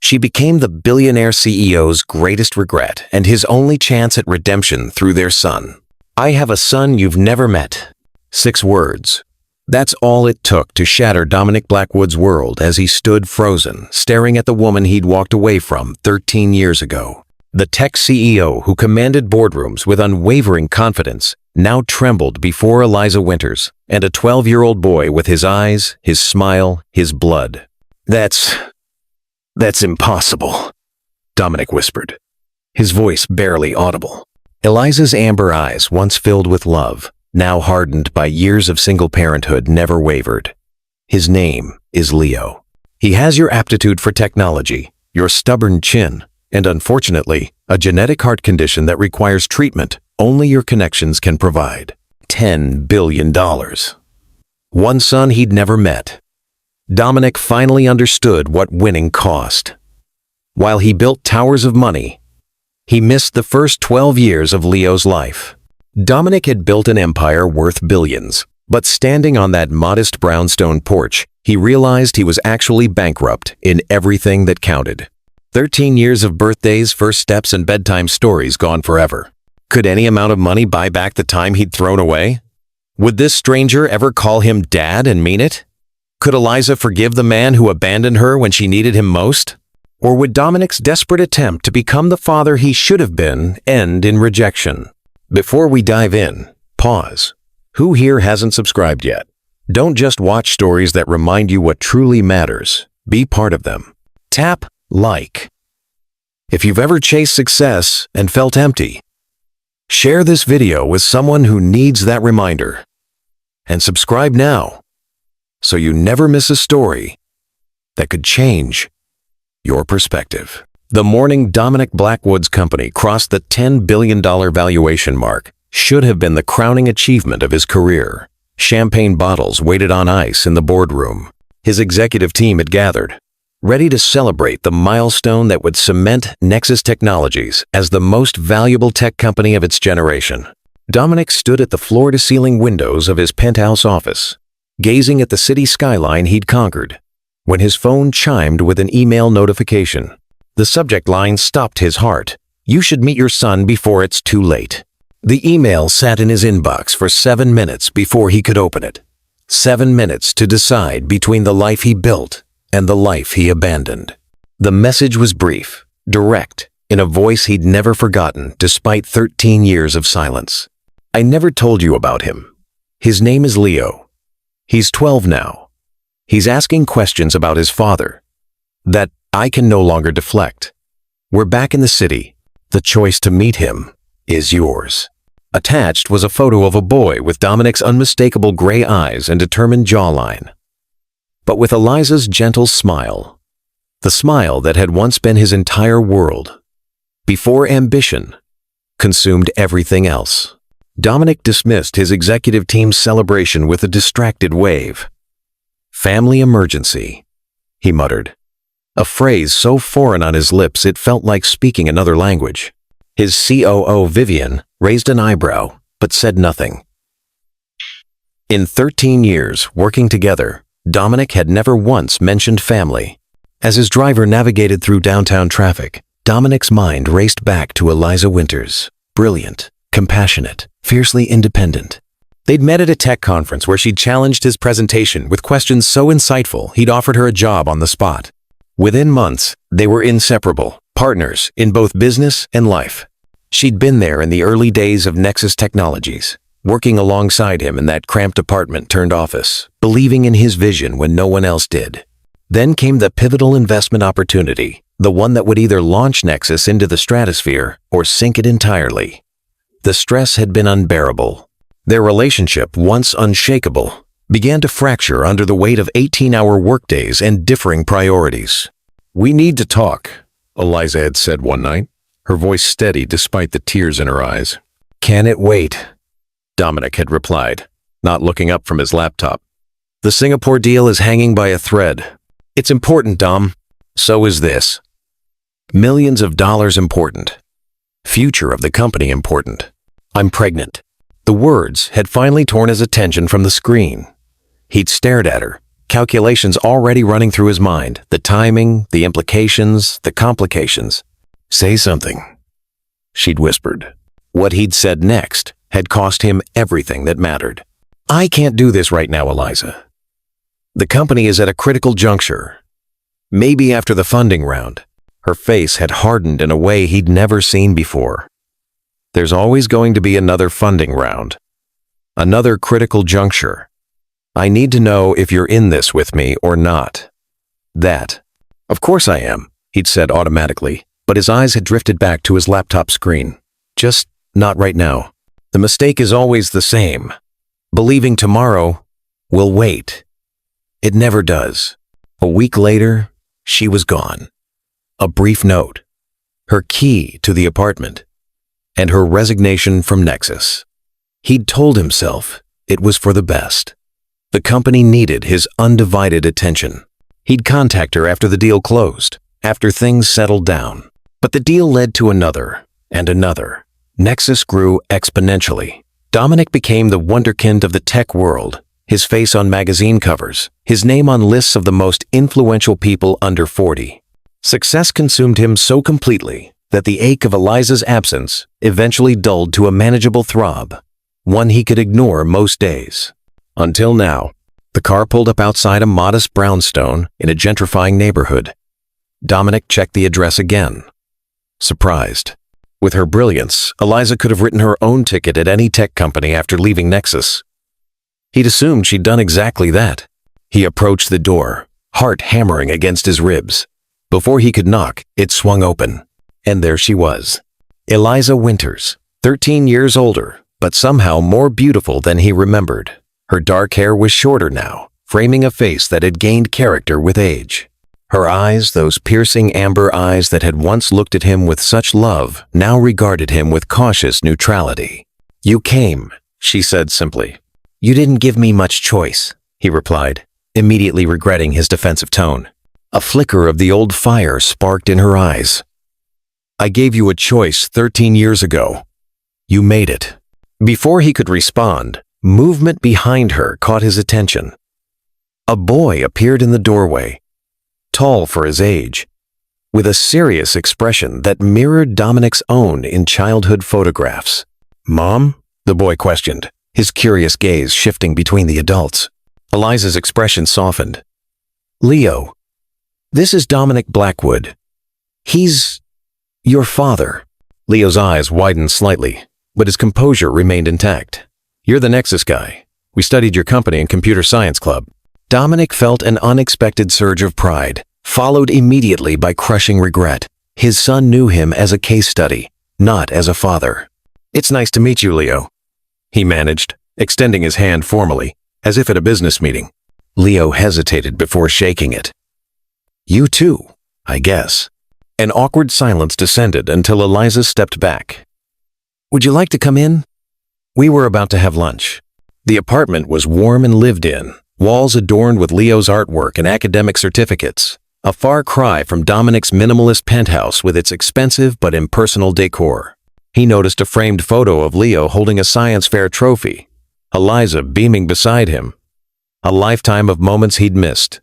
She became the billionaire CEO's greatest regret and his only chance at redemption through their son. "I have a son you've never met." 6 words. That's all it took to shatter Dominic Blackwood's world as he stood frozen, staring at the woman he'd walked away from 13 years ago. The tech CEO who commanded boardrooms with unwavering confidence now trembled before Eliza Winters and a 12-year-old boy with his eyes, his smile, his blood. That's impossible," Dominic whispered, his voice barely audible. Eliza's amber eyes, once filled with love, now hardened by years of single parenthood, never wavered. "His name is Leo. He has your aptitude for technology, your stubborn chin, and unfortunately, a genetic heart condition that requires treatment only your connections can provide. $10 billion. One son he'd never met. Dominic finally understood what winning cost. While he built towers of money, he missed the first 12 years of Leo's life. Dominic had built an empire worth billions, but standing on that modest brownstone porch, he realized he was actually bankrupt in everything that counted. 13 years of birthdays, first steps, and bedtime stories gone forever. Could any amount of money buy back the time he'd thrown away? Would this stranger ever call him dad and mean it? Could Eliza forgive the man who abandoned her when she needed him most? Or would Dominic's desperate attempt to become the father he should have been end in rejection? Before we dive in, pause. Who here hasn't subscribed yet? Don't just watch stories that remind you what truly matters. Be part of them. Tap like. If you've ever chased success and felt empty, share this video with someone who needs that reminder. And subscribe now, so you never miss a story that could change your perspective. The morning Dominic Blackwood's company crossed the $10 billion valuation mark should have been the crowning achievement of his career. Champagne bottles waited on ice in the boardroom. His executive team had gathered, ready to celebrate the milestone that would cement Nexus Technologies as the most valuable tech company of its generation. Dominic stood at the floor-to-ceiling windows of his penthouse office, gazing at the city skyline he'd conquered, when his phone chimed with an email notification. The subject line stopped his heart. "You should meet your son before it's too late." The email sat in his inbox for 7 minutes before he could open it. 7 minutes to decide between the life he built and the life he abandoned. The message was brief, direct, in a voice he'd never forgotten despite 13 years of silence. "I never told you about him. His name is Leo. He's 12 now. He's asking questions about his father that I can no longer deflect. We're back in the city. The choice to meet him is yours." Attached was a photo of a boy with Dominic's unmistakable gray eyes and determined jawline, but with Eliza's gentle smile, the smile that had once been his entire world, before ambition consumed everything else. Dominic dismissed his executive team's celebration with a distracted wave. "Family emergency," he muttered, a phrase so foreign on his lips it felt like speaking another language. His COO, Vivian, raised an eyebrow, but said nothing. In 13 years working together, Dominic had never once mentioned family. As his driver navigated through downtown traffic, Dominic's mind raced back to Eliza Winters. Brilliant, compassionate, fiercely independent. They'd met at a tech conference where she'd challenged his presentation with questions so insightful he'd offered her a job on the spot. Within months, they were inseparable, partners in both business and life. She'd been there in the early days of Nexus Technologies, working alongside him in that cramped apartment-turned-office, believing in his vision when no one else did. Then came the pivotal investment opportunity, the one that would either launch Nexus into the stratosphere or sink it entirely. The stress had been unbearable. Their relationship, once unshakable, began to fracture under the weight of 18-hour workdays and differing priorities. "We need to talk," Eliza had said one night, her voice steady despite the tears in her eyes. "Can it wait?" Dominic had replied, not looking up from his laptop. "The Singapore deal is hanging by a thread. It's important, Dom. So is this. Millions of dollars important. Future of the company important. I'm pregnant." The words had finally torn his attention from the screen. He'd stared at her, calculations already running through his mind, the timing, the implications, the complications. "Say something," she'd whispered. What he'd said next had cost him everything that mattered. "I can't do this right now, Eliza. The company is at a critical juncture. Maybe after the funding round." Her face had hardened in a way he'd never seen before. "There's always going to be another funding round. Another critical juncture. I need to know if you're in this with me or not." "That. Of course I am," he'd said automatically, but his eyes had drifted back to his laptop screen. "Just not right now. The mistake is always the same. Believing tomorrow will wait. It never does." A week later, she was gone. A brief note, her key to the apartment, and her resignation from Nexus. He'd told himself it was for the best. The company needed his undivided attention. He'd contact her after the deal closed, after things settled down. But the deal led to another and another. Nexus grew exponentially. Dominic became the wonderkind of the tech world, his face on magazine covers, his name on lists of the most influential people under 40. Success consumed him so completely that the ache of Eliza's absence eventually dulled to a manageable throb, one he could ignore most days. Until now, the car pulled up outside a modest brownstone in a gentrifying neighborhood. Dominic checked the address again. Surprised. With her brilliance, Eliza could have written her own ticket at any tech company after leaving Nexus. He'd assumed she'd done exactly that. He approached the door, heart hammering against his ribs. Before he could knock, it swung open. And there she was. Eliza Winters, 13 years older, but somehow more beautiful than he remembered. Her dark hair was shorter now, framing a face that had gained character with age. Her eyes, those piercing amber eyes that had once looked at him with such love, now regarded him with cautious neutrality. "You came," she said simply. "You didn't give me much choice," he replied, immediately regretting his defensive tone. A flicker of the old fire sparked in her eyes. "I gave you a choice 13 years ago. You made it." Before he could respond, movement behind her caught his attention. A boy appeared in the doorway, tall for his age, with a serious expression that mirrored Dominic's own in childhood photographs. "Mom?" the boy questioned, his curious gaze shifting between the adults. Eliza's expression softened. "Leo, this is Dominic Blackwood. He's your father." Leo's eyes widened slightly, but his composure remained intact. "You're the Nexus guy. We studied your company in computer science club." Dominic felt an unexpected surge of pride, followed immediately by crushing regret. His son knew him as a case study, not as a father. "It's nice to meet you, Leo," he managed, extending his hand formally, as if at a business meeting. Leo hesitated before shaking it. "You too, I guess." An awkward silence descended until Eliza stepped back. "Would you like to come in?" We were about to have lunch. The apartment was warm and lived in, walls adorned with Leo's artwork and academic certificates, a far cry from Dominic's minimalist penthouse with its expensive but impersonal decor. He noticed a framed photo of Leo holding a science fair trophy, Eliza beaming beside him. A lifetime of moments he'd missed,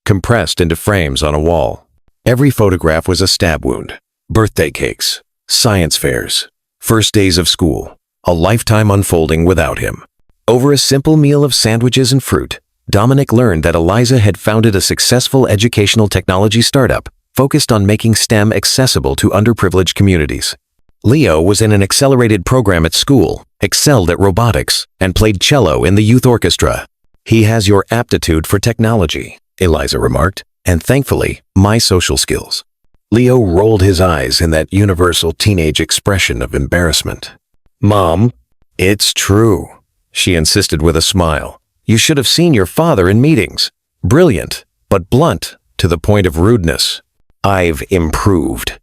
compressed into frames on a wall. Every photograph was a stab wound. Birthday cakes, science fairs, first days of school, a lifetime unfolding without him. Over a simple meal of sandwiches and fruit, Dominic learned that Eliza had founded a successful educational technology startup focused on making STEM accessible to underprivileged communities. Leo was in an accelerated program at school, excelled at robotics, and played cello in the youth orchestra. "He has your aptitude for technology," Eliza remarked, "and thankfully, my social skills." Leo rolled his eyes in that universal teenage expression of embarrassment. "Mom, it's true," she insisted with a smile. "You should have seen your father in meetings. Brilliant, but blunt to the point of rudeness." "I've improved,"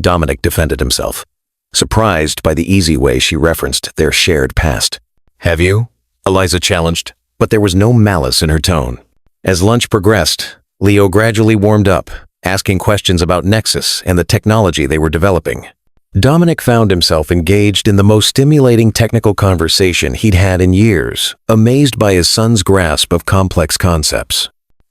Dominic defended himself, surprised by the easy way she referenced their shared past. "Have you?" Eliza challenged, but there was no malice in her tone. As lunch progressed, Leo gradually warmed up, asking questions about Nexus and the technology they were developing. Dominic found himself engaged in the most stimulating technical conversation he'd had in years, amazed by his son's grasp of complex concepts.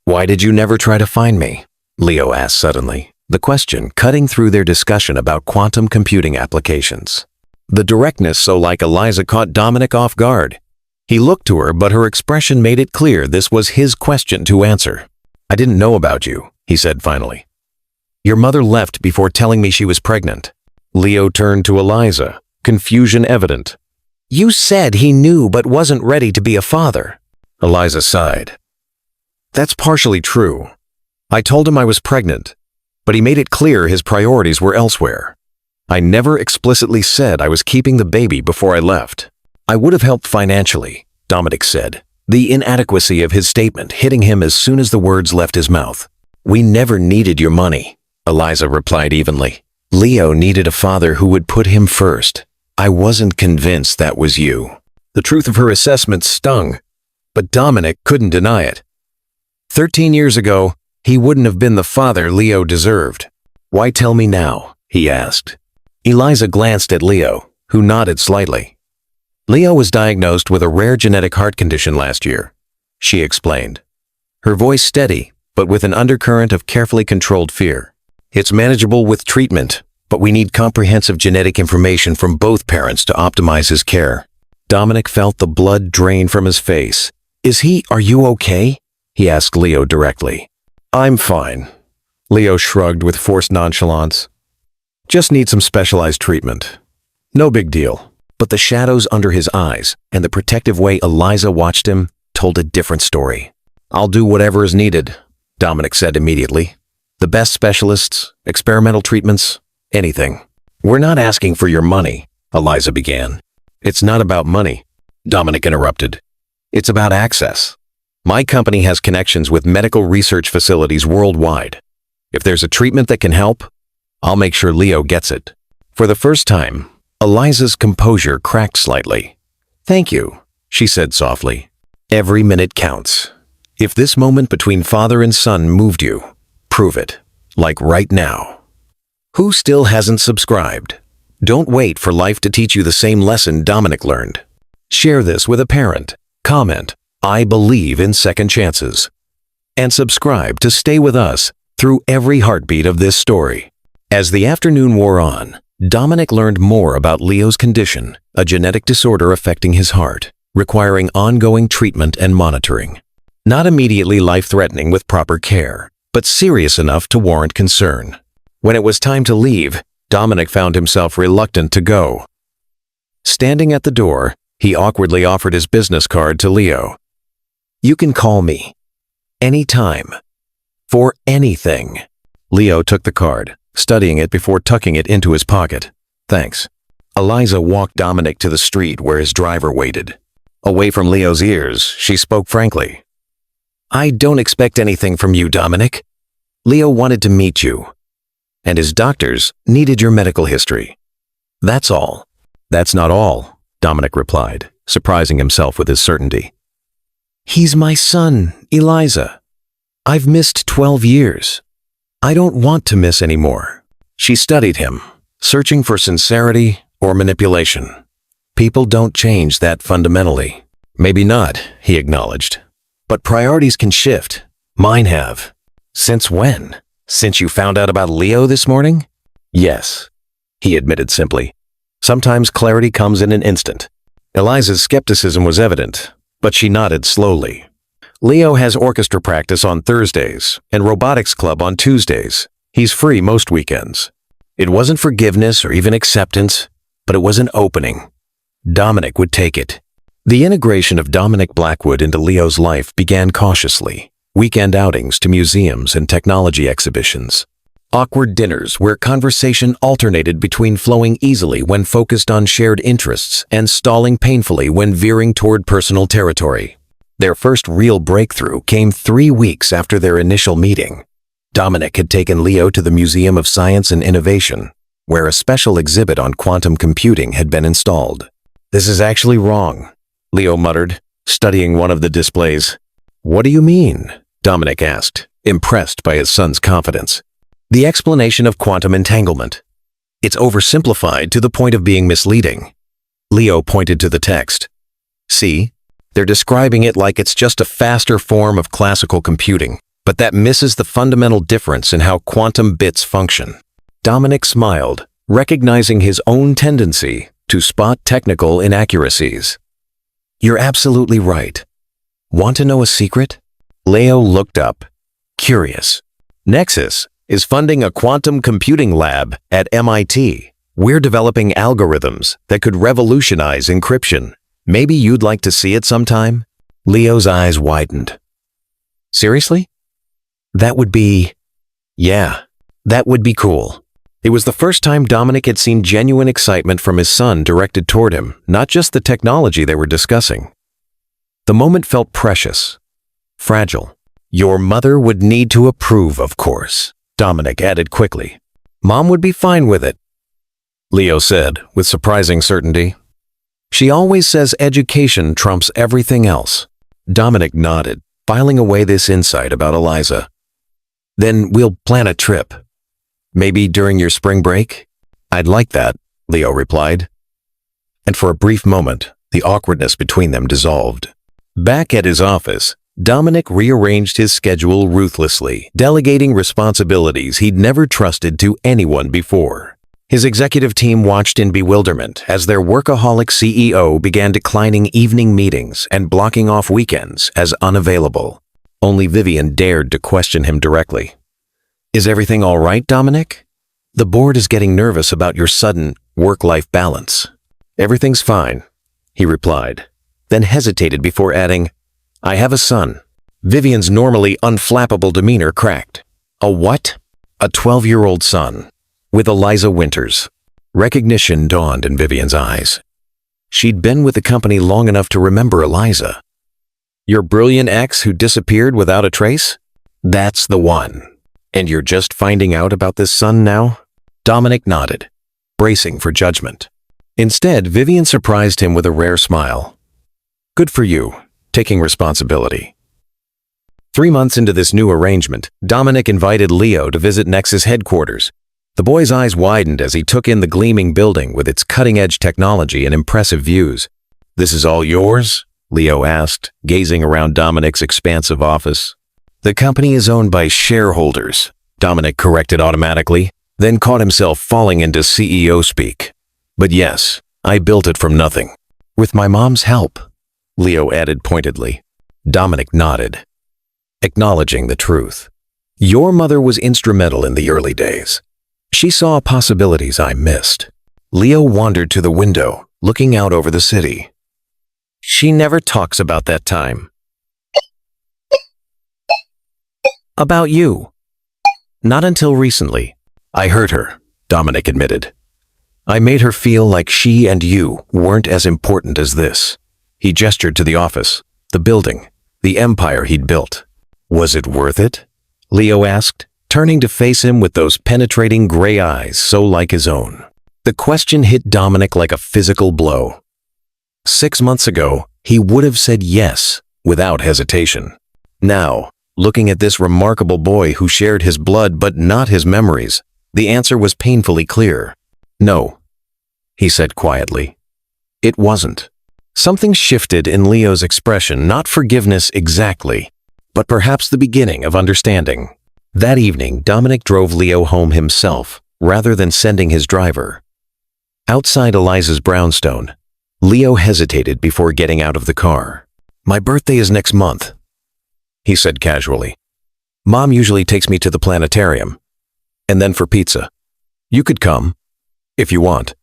Why did you never try to find me? Leo asked suddenly, the question cutting through their discussion about quantum computing applications. The directness so like Eliza caught Dominic off guard. He looked to her, but her expression made it clear this was his question to answer. I didn't know about you, he said finally. Your mother left before telling me she was pregnant. Leo turned to Eliza, confusion evident. You said he knew but wasn't ready to be a father. Eliza sighed. That's partially true. I told him I was pregnant, but he made it clear his priorities were elsewhere. I never explicitly said I was keeping the baby before I left. I would have helped financially, Dominic said, the inadequacy of his statement hitting him as soon as the words left his mouth. We never needed your money, Eliza replied evenly. Leo needed a father who would put him first. I wasn't convinced that was you. The truth of her assessment stung, but Dominic couldn't deny it. 13 years ago, he wouldn't have been the father Leo deserved. Why tell me now? He asked. Eliza glanced at Leo, who nodded slightly. Leo was diagnosed with a rare genetic heart condition last year, she explained. Her voice steady, but with an undercurrent of carefully controlled fear. It's manageable with treatment, but we need comprehensive genetic information from both parents to optimize his care. Dominic felt the blood drain from his face. Are you okay? He asked Leo directly. I'm fine. Leo shrugged with forced nonchalance. Just need some specialized treatment. No big deal. But the shadows under his eyes and the protective way Eliza watched him told a different story. I'll do whatever is needed, Dominic said immediately. The best specialists, experimental treatments, anything. We're not asking for your money, Eliza began. It's not about money, Dominic interrupted. It's about access. My company has connections with medical research facilities worldwide. If there's a treatment that can help, I'll make sure Leo gets it. For the first time, Eliza's composure cracked slightly. Thank you, she said softly. Every minute counts. If this moment between father and son moved you, prove it, like right now. Who still hasn't subscribed? Don't wait for life to teach you the same lesson Dominic learned. Share this with a parent. Comment, I believe in second chances. And subscribe to stay with us through every heartbeat of this story. As the afternoon wore on, Dominic learned more about Leo's condition, a genetic disorder affecting his heart, requiring ongoing treatment and monitoring. Not immediately life-threatening with proper care, but serious enough to warrant concern. When it was time to leave, Dominic found himself reluctant to go. Standing at the door, he awkwardly offered his business card to Leo. You can call me. Anytime. For anything. Leo took the card, studying it before tucking it into his pocket. Thanks. Eliza walked Dominic to the street where his driver waited. Away from Leo's ears, she spoke frankly. I don't expect anything from you, Dominic. Leo wanted to meet you, and his doctors needed your medical history. That's all. That's not all, Dominic replied, surprising himself with his certainty. He's my son, Eliza. I've missed 12 years. I don't want to miss any more. She studied him, searching for sincerity or manipulation. People don't change that fundamentally. Maybe not, he acknowledged. But priorities can shift. Mine have. Since when? Since you found out about Leo this morning? Yes, he admitted simply. Sometimes clarity comes in an instant. Eliza's skepticism was evident, but she nodded slowly. Leo has orchestra practice on Thursdays and robotics club on Tuesdays. He's free most weekends. It wasn't forgiveness or even acceptance, but it was an opening. Dominic would take it. The integration of Dominic Blackwood into Leo's life began cautiously. Weekend outings to museums and technology exhibitions. Awkward dinners where conversation alternated between flowing easily when focused on shared interests and stalling painfully when veering toward personal territory. Their first real breakthrough came 3 weeks after their initial meeting. Dominic had taken Leo to the Museum of Science and Innovation, where a special exhibit on quantum computing had been installed. This is actually wrong, Leo muttered, studying one of the displays. What do you mean? Dominic asked, impressed by his son's confidence. The explanation of quantum entanglement. It's oversimplified to the point of being misleading. Leo pointed to the text. See? They're describing it like it's just a faster form of classical computing, but that misses the fundamental difference in how quantum bits function. Dominic smiled, recognizing his own tendency to spot technical inaccuracies. You're absolutely right. Want to know a secret? Leo looked up, curious. Nexus is funding a quantum computing lab at MIT. We're developing algorithms that could revolutionize encryption. Maybe you'd like to see it sometime? Leo's eyes widened. Seriously? That would be cool. It was the first time Dominic had seen genuine excitement from his son directed toward him, not just the technology they were discussing. The moment felt precious, fragile. Your mother would need to approve, of course, Dominic added quickly. Mom would be fine with it, Leo said with surprising certainty. She always says education trumps everything else. Dominic nodded, filing away this insight about Eliza. Then we'll plan a trip. Maybe during your spring break? I'd like that, Leo replied. And for a brief moment, the awkwardness between them dissolved. Back at his office, Dominic rearranged his schedule ruthlessly, delegating responsibilities he'd never trusted to anyone before. His executive team watched in bewilderment as their workaholic CEO began declining evening meetings and blocking off weekends as unavailable. Only Vivian dared to question him directly. Is everything all right, Dominic? The board is getting nervous about your sudden work-life balance. Everything's fine, he replied, then hesitated before adding, I have a son. Vivian's normally unflappable demeanor cracked. A what? A 12-year-old son, with Eliza Winters. Recognition dawned in Vivian's eyes. She'd been with the company long enough to remember Eliza. Your brilliant ex who disappeared without a trace? That's the one. And you're just finding out about this son now? Dominic nodded, bracing for judgment. Instead, Vivian surprised him with a rare smile. Good for you, taking responsibility. 3 months into this new arrangement, Dominic invited Leo to visit Nexus headquarters. The boy's eyes widened as he took in the gleaming building with its cutting-edge technology and impressive views. This is all yours? Leo asked, gazing around Dominic's expansive office. The company is owned by shareholders, Dominic corrected automatically, then caught himself falling into CEO speak. But yes, I built it from nothing. With my mom's help, Leo added pointedly. Dominic nodded, acknowledging the truth. Your mother was instrumental in the early days. She saw possibilities I missed. Leo wandered to the window, looking out over the city. She never talks about that time. About you. Not until recently. I hurt her, Dominic admitted. I made her feel like she and you weren't as important as this. He gestured to the office, the building, the empire he'd built. Was it worth it? Leo asked, turning to face him with those penetrating gray eyes so like his own. The question hit Dominic like a physical blow. 6 months ago, he would have said yes, without hesitation. Now, looking at this remarkable boy who shared his blood but not his memories, the answer was painfully clear. No, he said quietly. It wasn't. Something shifted in Leo's expression, not forgiveness exactly, but perhaps the beginning of understanding. That evening, Dominic drove Leo home himself, rather than sending his driver. Outside Eliza's brownstone, Leo hesitated before getting out of the car. My birthday is next month, he said casually. Mom usually takes me to the planetarium, and then for pizza. You could come, if you want.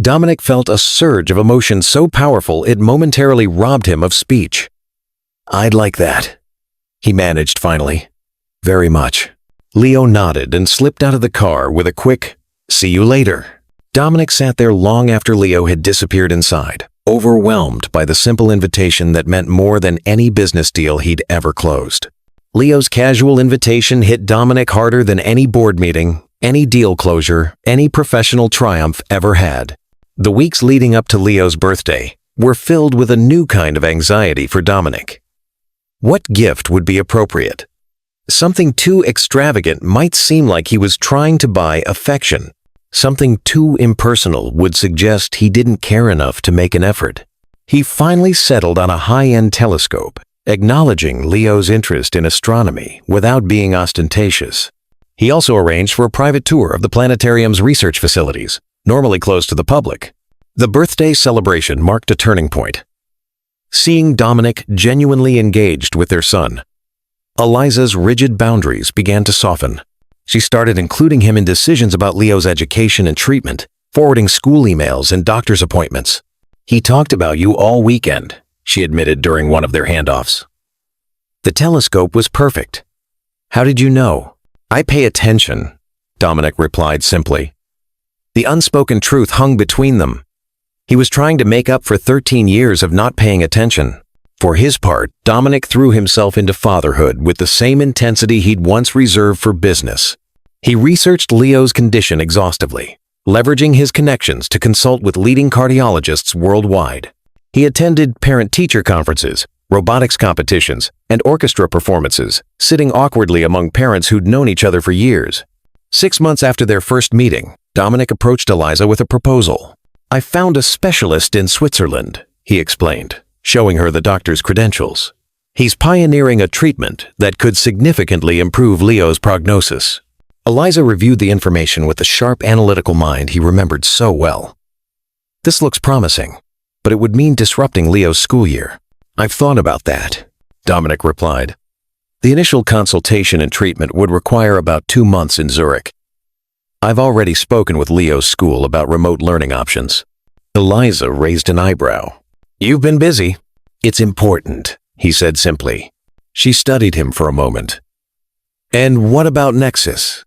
Dominic felt a surge of emotion so powerful it momentarily robbed him of speech. I'd like that, he managed finally. Very much. Leo nodded and slipped out of the car with a quick, see you later. Dominic sat there long after Leo had disappeared inside, overwhelmed by the simple invitation that meant more than any business deal he'd ever closed. Leo's casual invitation hit Dominic harder than any board meeting, any deal closure, any professional triumph ever had. The weeks leading up to Leo's birthday were filled with a new kind of anxiety for Dominic. What gift would be appropriate? Something too extravagant might seem like he was trying to buy affection. Something too impersonal would suggest he didn't care enough to make an effort. He finally settled on a high-end telescope, acknowledging Leo's interest in astronomy without being ostentatious. He also arranged for a private tour of the planetarium's research facilities, normally closed to the public. The birthday celebration marked a turning point. Seeing Dominic genuinely engaged with their son, Eliza's rigid boundaries began to soften. She started including him in decisions about Leo's education and treatment, forwarding school emails and doctor's appointments. "He talked about you all weekend," she admitted during one of their handoffs. "The telescope was perfect." "How did you know?" "I pay attention," Dominic replied simply. The unspoken truth hung between them. He was trying to make up for 13 years of not paying attention. For his part, Dominic threw himself into fatherhood with the same intensity he'd once reserved for business. He researched Leo's condition exhaustively, leveraging his connections to consult with leading cardiologists worldwide. He attended parent-teacher conferences, robotics competitions, and orchestra performances, sitting awkwardly among parents who'd known each other for years. 6 months after their first meeting, Dominic approached Eliza with a proposal. "I found a specialist in Switzerland," he explained, showing her the doctor's credentials. "He's pioneering a treatment that could significantly improve Leo's prognosis." Eliza reviewed the information with the sharp analytical mind he remembered so well. "This looks promising, but it would mean disrupting Leo's school year." "I've thought about that," Dominic replied. "The initial consultation and treatment would require about 2 months in Zurich. I've already spoken with Leo's school about remote learning options." Eliza raised an eyebrow. "You've been busy." "It's important," he said simply. She studied him for a moment. "And what about Nexus?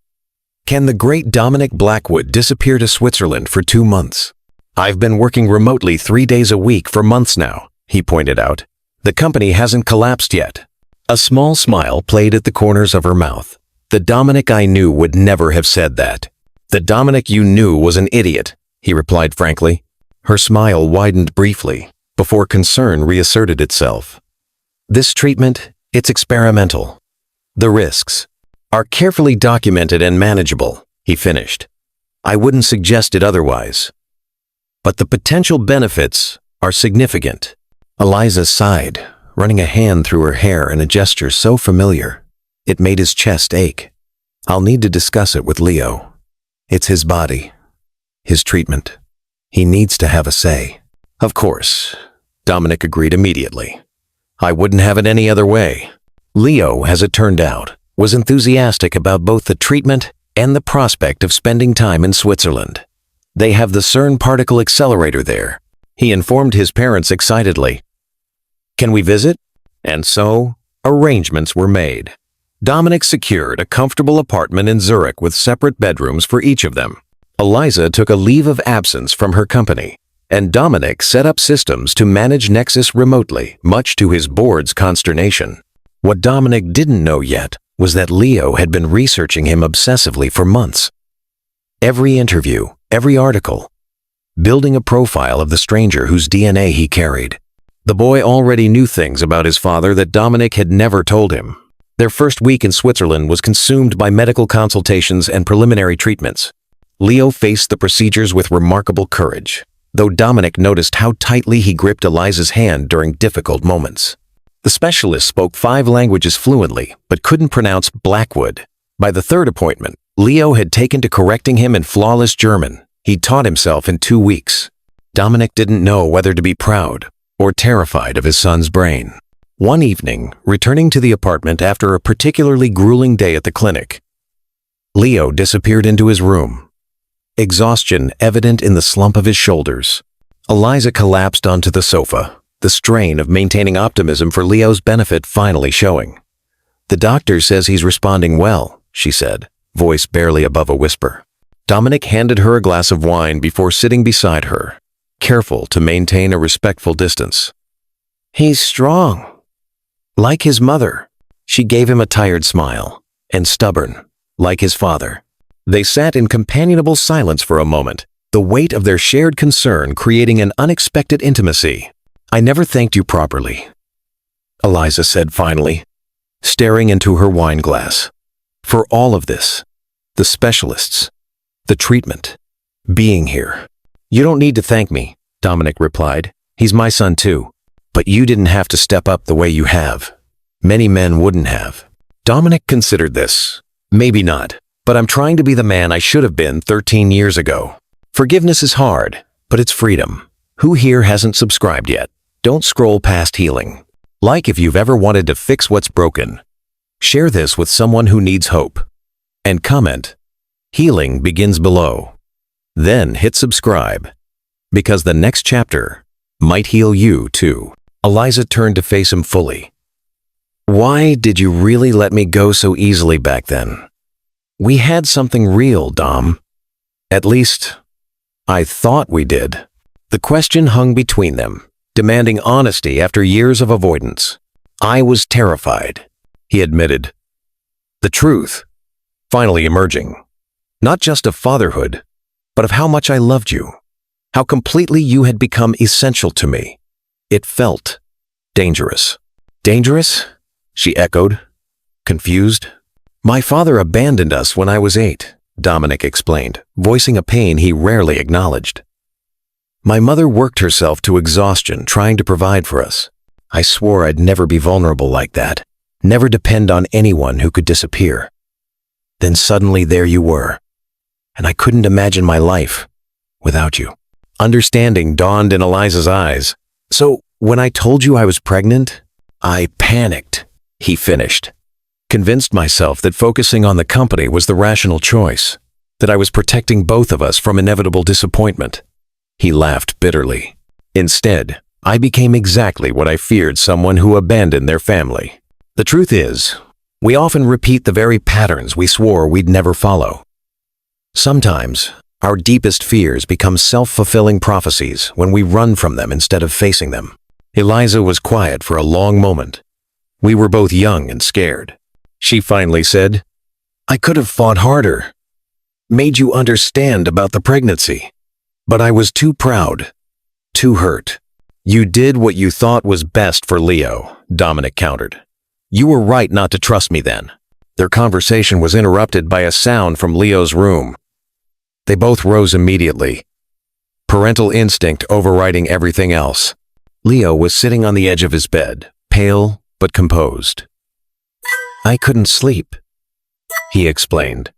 Can the great Dominic Blackwood disappear to Switzerland for 2 months?" "I've been working remotely 3 days a week for months now," he pointed out. "The company hasn't collapsed yet." A small smile played at the corners of her mouth. "The Dominic I knew would never have said that." "The Dominic you knew was an idiot," he replied frankly. Her smile widened briefly, before concern reasserted itself. "This treatment, it's experimental. The risks are carefully documented and manageable," he finished. "I wouldn't suggest it otherwise. But the potential benefits are significant." Eliza sighed, running a hand through her hair in a gesture so familiar, it made his chest ache. "I'll need to discuss it with Leo. It's his body, his treatment. He needs to have a say." "Of course," Dominic agreed immediately. "I wouldn't have it any other way." Leo, as it turned out, was enthusiastic about both the treatment and the prospect of spending time in Switzerland. "They have the CERN particle accelerator there," he informed his parents excitedly. "Can we visit?" And so, arrangements were made. Dominic secured a comfortable apartment in Zurich with separate bedrooms for each of them. Eliza took a leave of absence from her company, and Dominic set up systems to manage Nexus remotely, much to his board's consternation. What Dominic didn't know yet was that Leo had been researching him obsessively for months. Every interview, every article, building a profile of the stranger whose DNA he carried. The boy already knew things about his father that Dominic had never told him. Their first week in Switzerland was consumed by medical consultations and preliminary treatments. Leo faced the procedures with remarkable courage, though Dominic noticed how tightly he gripped Eliza's hand during difficult moments. The specialist spoke 5 languages fluently, but couldn't pronounce Blackwood. By the 3rd appointment, Leo had taken to correcting him in flawless German. He'd taught himself in 2 weeks. Dominic didn't know whether to be proud or terrified of his son's brain. One evening, returning to the apartment after a particularly grueling day at the clinic, Leo disappeared into his room, exhaustion evident in the slump of his shoulders. Eliza collapsed onto the sofa, the strain of maintaining optimism for Leo's benefit finally showing. "The doctor says he's responding well," she said, voice barely above a whisper. Dominic handed her a glass of wine before sitting beside her, careful to maintain a respectful distance. "He's strong, like his mother." She gave him a tired smile, "and stubborn, like his father." They sat in companionable silence for a moment, the weight of their shared concern creating an unexpected intimacy. "I never thanked you properly," Eliza said finally, staring into her wine glass. "For all of this, the specialists, the treatment, being here." "You don't need to thank me," Dominic replied. "He's my son too." But you didn't have to step up the way you have. Many men wouldn't have. Dominic considered this. Maybe not, but I'm trying to be the man I should have been 13 years ago. Forgiveness is hard, but it's freedom. Who here hasn't subscribed yet? Don't scroll past healing. Like if you've ever wanted to fix what's broken. Share this with someone who needs hope. And comment. Healing begins below. Then hit subscribe. Because the next chapter might heal you too. Eliza turned to face him fully. Why did you really let me go so easily back then? We had something real, Dom. At least, I thought we did. The question hung between them, demanding honesty after years of avoidance. I was terrified, he admitted. The truth, finally emerging. Not just of fatherhood, but of how much I loved you. How completely you had become essential to me. It felt dangerous. Dangerous? She echoed, confused. My father abandoned us when I was 8, Dominic explained, voicing a pain he rarely acknowledged. My mother worked herself to exhaustion trying to provide for us. I swore I'd never be vulnerable like that, never depend on anyone who could disappear. Then suddenly there you were, and I couldn't imagine my life without you. Understanding dawned in Eliza's eyes. So when I told you I was pregnant, I panicked. He finished, convinced myself that focusing on the company was the rational choice, that I was protecting both of us from inevitable disappointment. He laughed bitterly. Instead, I became exactly what I feared, someone who abandoned their family. The truth is, we often repeat the very patterns we swore we'd never follow. Sometimes, our deepest fears become self-fulfilling prophecies when we run from them instead of facing them. Eliza was quiet for a long moment. We were both young and scared. She finally said, I could have fought harder, made you understand about the pregnancy. But I was too proud, too hurt. You did what you thought was best for Leo, Dominic countered. You were right not to trust me then. Their conversation was interrupted by a sound from Leo's room. They both rose immediately, parental instinct overriding everything else. Leo was sitting on the edge of his bed, pale but composed. I couldn't sleep, he explained.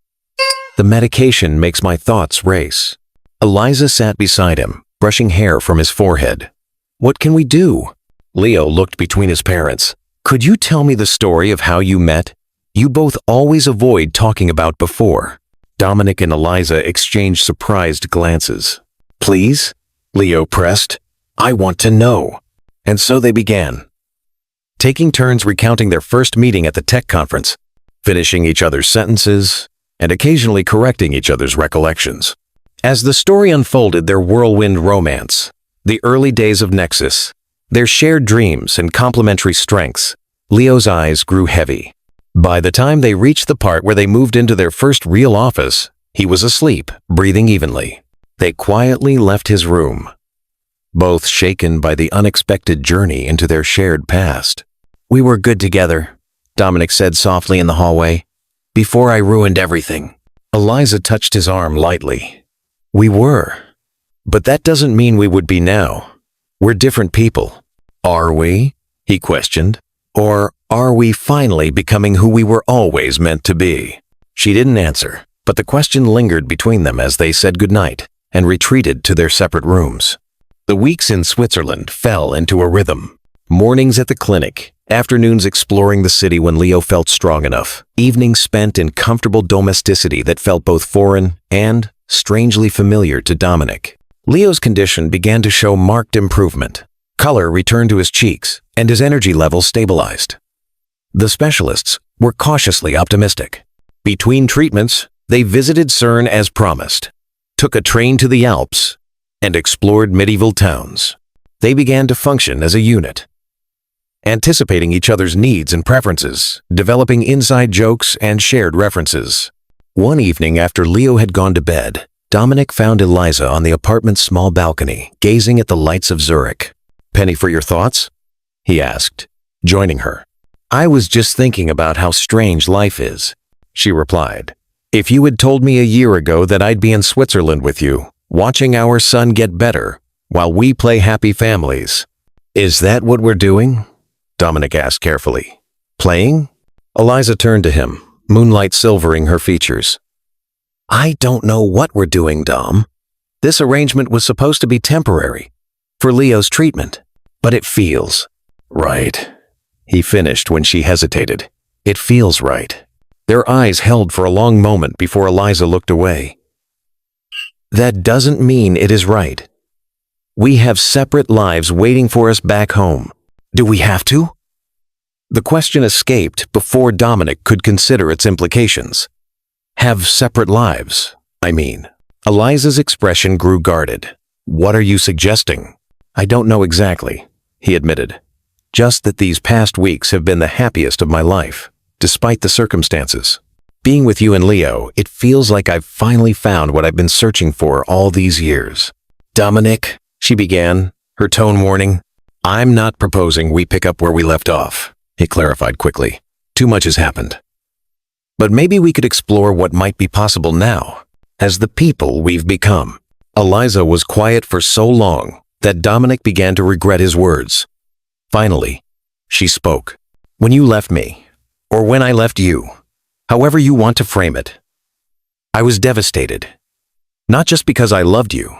The medication makes my thoughts race. Eliza sat beside him, brushing hair from his forehead. What can we do? Leo looked between his parents. Could you tell me the story of how you met? You both always avoid talking about before. Dominic and Eliza exchanged surprised glances. Please? Leo pressed. I want to know. And so they began, taking turns recounting their first meeting at the tech conference, finishing each other's sentences, and occasionally correcting each other's recollections. As the story unfolded, their whirlwind romance, the early days of Nexus, their shared dreams and complementary strengths, Leo's eyes grew heavy. By the time they reached the part where they moved into their first real office, he was asleep, breathing evenly. They quietly left his room, both shaken by the unexpected journey into their shared past. We were good together, Dominic said softly in the hallway, before I ruined everything. Eliza touched his arm lightly. We were, but that doesn't mean we would be now. We're different people. Are we? He questioned. Or are we finally becoming who we were always meant to be? She didn't answer, but the question lingered between them as they said goodnight and retreated to their separate rooms. The weeks in Switzerland fell into a rhythm. Mornings at the clinic, afternoons exploring the city when Leo felt strong enough, evenings spent in comfortable domesticity that felt both foreign and strangely familiar to Dominic. Leo's condition began to show marked improvement. Color returned to his cheeks, and his energy levels stabilized. The specialists were cautiously optimistic. Between treatments, they visited CERN as promised, took a train to the Alps, and explored medieval towns. They began to function as a unit, anticipating each other's needs and preferences, developing inside jokes and shared references. One evening after Leo had gone to bed, Dominic found Eliza on the apartment's small balcony, gazing at the lights of Zurich. Penny for your thoughts? He asked, joining her. I was just thinking about how strange life is, she replied. If you had told me a year ago that I'd be in Switzerland with you, watching our son get better, while we play happy families, Is that what we're doing? Dominic asked carefully. Playing? Eliza turned to him, moonlight silvering her features. I don't know what we're doing, Dom. This arrangement was supposed to be temporary, for Leo's treatment, but it feels right. He finished when she hesitated. It feels right. Their eyes held for a long moment before Eliza looked away. That doesn't mean it is right. We have separate lives waiting for us back home. Do we have to? The question escaped before Dominic could consider its implications. Have separate lives, I mean. Eliza's expression grew guarded. What are you suggesting? I don't know exactly, he admitted. Just that these past weeks have been the happiest of my life, despite the circumstances. Being with you and Leo, it feels like I've finally found what I've been searching for all these years. Dominic, she began, her tone warning. I'm not proposing we pick up where we left off, he clarified quickly. Too much has happened. But maybe we could explore what might be possible now, as the people we've become. Eliza was quiet for so long that Dominic began to regret his words. Finally, she spoke. When you left me, or when I left you, however you want to frame it, I was devastated. Not just because I loved you,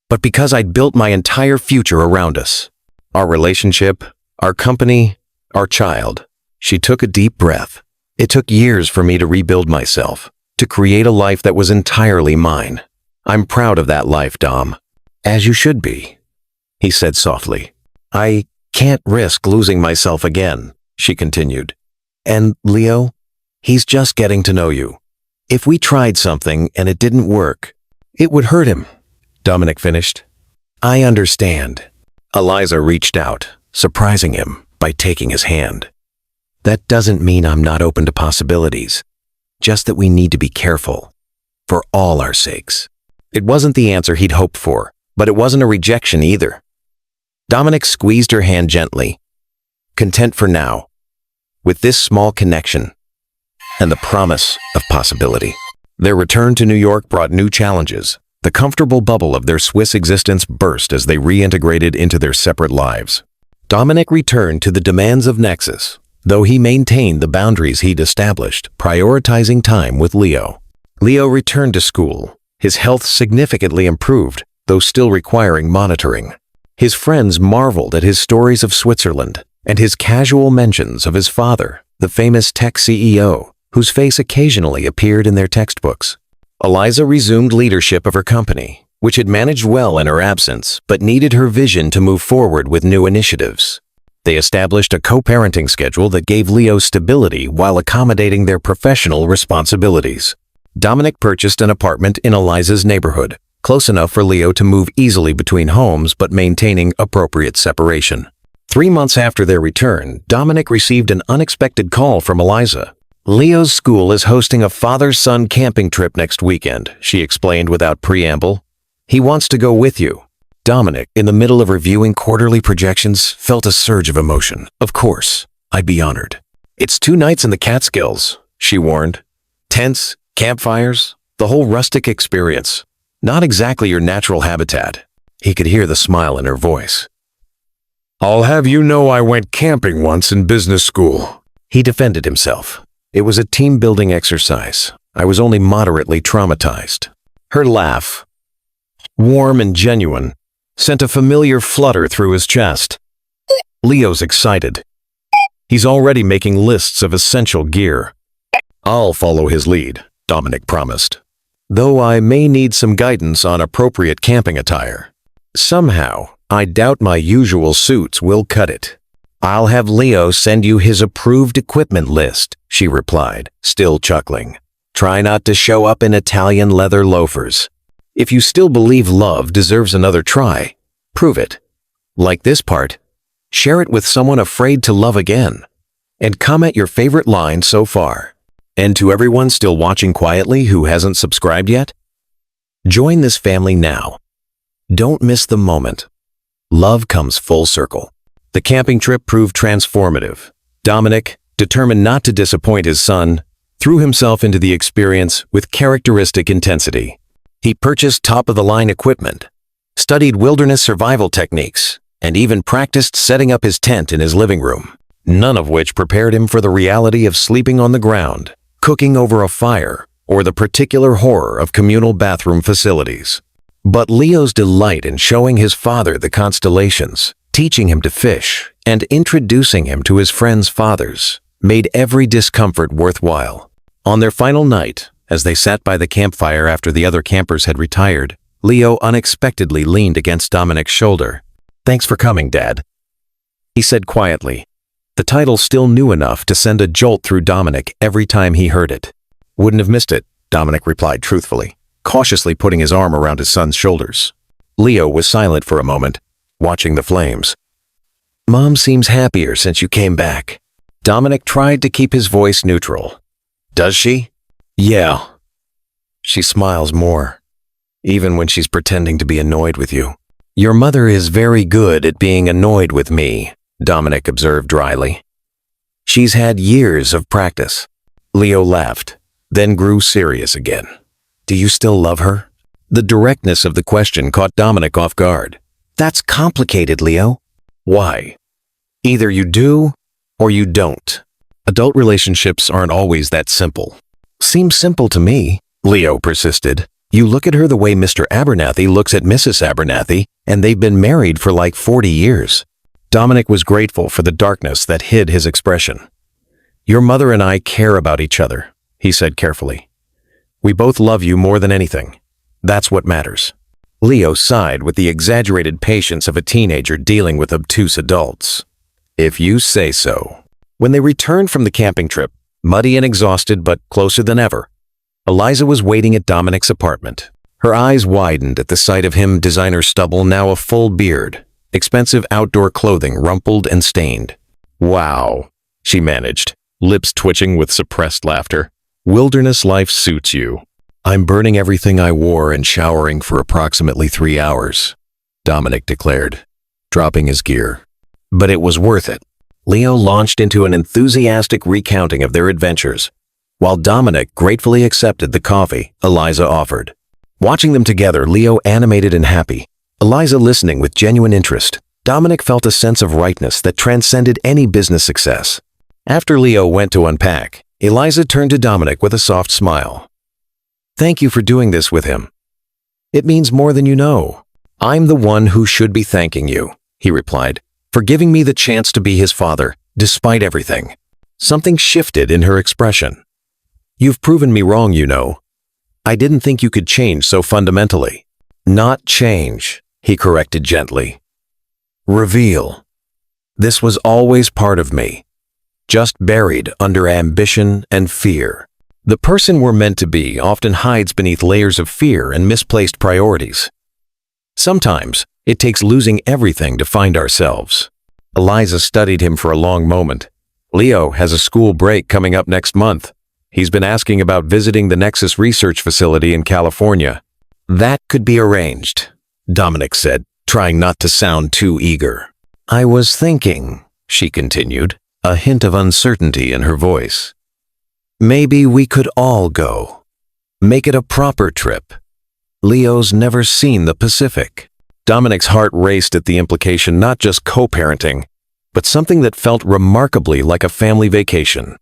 but because I'd built my entire future around us. Our relationship, our company, our child. She took a deep breath. It took years for me to rebuild myself, to create a life that was entirely mine. I'm proud of that life, Dom. As you should be, he said softly. I can't risk losing myself again, she continued. And Leo, he's just getting to know you. If we tried something and it didn't work, it would hurt him, Dominic finished. I understand. Eliza reached out, surprising him by taking his hand. That doesn't mean I'm not open to possibilities, just that we need to be careful, for all our sakes. It wasn't the answer he'd hoped for, but it wasn't a rejection either. Dominic squeezed her hand gently, content for now, with this small connection and the promise of possibility. Their return to New York brought new challenges. The comfortable bubble of their Swiss existence burst as they reintegrated into their separate lives. Dominic returned to the demands of Nexus, though he maintained the boundaries he'd established, prioritizing time with Leo. Leo returned to school, his health significantly improved, though still requiring monitoring. His friends marveled at his stories of Switzerland and his casual mentions of his father, the famous tech CEO, whose face occasionally appeared in their textbooks. Eliza resumed leadership of her company, which had managed well in her absence but needed her vision to move forward with new initiatives. They established a co-parenting schedule that gave Leo stability while accommodating their professional responsibilities. Dominic purchased an apartment in Eliza's neighborhood, close enough for Leo to move easily between homes but maintaining appropriate separation. 3 months after their return, Dominic received an unexpected call from Eliza. Leo's school is hosting a father-son camping trip next weekend, she explained without preamble. He wants to go with you. Dominic, in the middle of reviewing quarterly projections, felt a surge of emotion. Of course, I'd be honored. It's 2 nights in the Catskills, she warned. Tents, campfires, the whole rustic experience. Not exactly your natural habitat. He could hear the smile in her voice. I'll have you know I went camping once in business school. He defended himself. It was a team-building exercise. I was only moderately traumatized. Her laugh, warm and genuine, sent a familiar flutter through his chest. Leo's excited. He's already making lists of essential gear. I'll follow his lead, Dominic promised, though I may need some guidance on appropriate camping attire. Somehow, I doubt my usual suits will cut it. I'll have Leo send you his approved equipment list, she replied, still chuckling. Try not to show up in Italian leather loafers. If you still believe love deserves another try, prove it. Like this part, share it with someone afraid to love again. And comment your favorite line so far. And to everyone still watching quietly who hasn't subscribed yet, join this family now. Don't miss the moment. Love comes full circle. The camping trip proved transformative. Dominic, determined not to disappoint his son, threw himself into the experience with characteristic intensity. He purchased top-of-the-line equipment, studied wilderness survival techniques, and even practiced setting up his tent in his living room, none of which prepared him for the reality of sleeping on the ground, cooking over a fire, or the particular horror of communal bathroom facilities. But Leo's delight in showing his father the constellations, teaching him to fish, and introducing him to his friends' fathers made every discomfort worthwhile. On their final night, as they sat by the campfire after the other campers had retired, Leo unexpectedly leaned against Dominic's shoulder. "Thanks for coming, Dad," he said quietly, the title still new enough to send a jolt through Dominic every time he heard it. "Wouldn't have missed it," Dominic replied truthfully, cautiously putting his arm around his son's shoulders. Leo was silent for a moment, watching the flames. "Mom seems happier since you came back." Dominic tried to keep his voice neutral. "Does she?" "Yeah. She smiles more, even when she's pretending to be annoyed with you." "Your mother is very good at being annoyed with me," Dominic observed dryly. "She's had years of practice." Leo laughed, then grew serious again. "Do you still love her?" The directness of the question caught Dominic off guard. "That's complicated, Leo." "Why?" "Either you do, or you don't. Adult relationships aren't always that simple." "Seems simple to me," Leo persisted. "You look at her the way Mr. Abernathy looks at Mrs. Abernathy, and they've been married for like 40 years. Dominic was grateful for the darkness that hid his expression. "Your mother and I care about each other," he said carefully. "We both love you more than anything. That's what matters." Leo sighed with the exaggerated patience of a teenager dealing with obtuse adults. "If you say so." When they returned from the camping trip, muddy and exhausted but closer than ever, Eliza was waiting at Dominic's apartment. Her eyes widened at the sight of him, designer stubble, now a full beard, expensive outdoor clothing rumpled and stained. "Wow," she managed, lips twitching with suppressed laughter. "Wilderness life suits you." "I'm burning everything I wore and showering for approximately 3 hours," Dominic declared, dropping his gear. "But it was worth it." Leo launched into an enthusiastic recounting of their adventures, while Dominic gratefully accepted the coffee Eliza offered. Watching them together, Leo animated and happy, Eliza listening with genuine interest. Dominic felt a sense of rightness that transcended any business success. After Leo went to unpack, Eliza turned to Dominic with a soft smile. "Thank you for doing this with him. It means more than you know." "I'm the one who should be thanking you," he replied, "for giving me the chance to be his father, despite everything." Something shifted in her expression. "You've proven me wrong, you know. I didn't think you could change so fundamentally." "Not change," he corrected gently. "Reveal. This was always part of me, just buried under ambition and fear." The person we're meant to be often hides beneath layers of fear and misplaced priorities. Sometimes, it takes losing everything to find ourselves. Eliza studied him for a long moment. "Leo has a school break coming up next month. He's been asking about visiting the Nexus research facility in California." "That could be arranged," Dominic said, trying not to sound too eager. "I was thinking," she continued, a hint of uncertainty in her voice. "Maybe we could all go. Make it a proper trip. Leo's never seen the Pacific." Dominic's heart raced at the implication, not just co-parenting, but something that felt remarkably like a family vacation.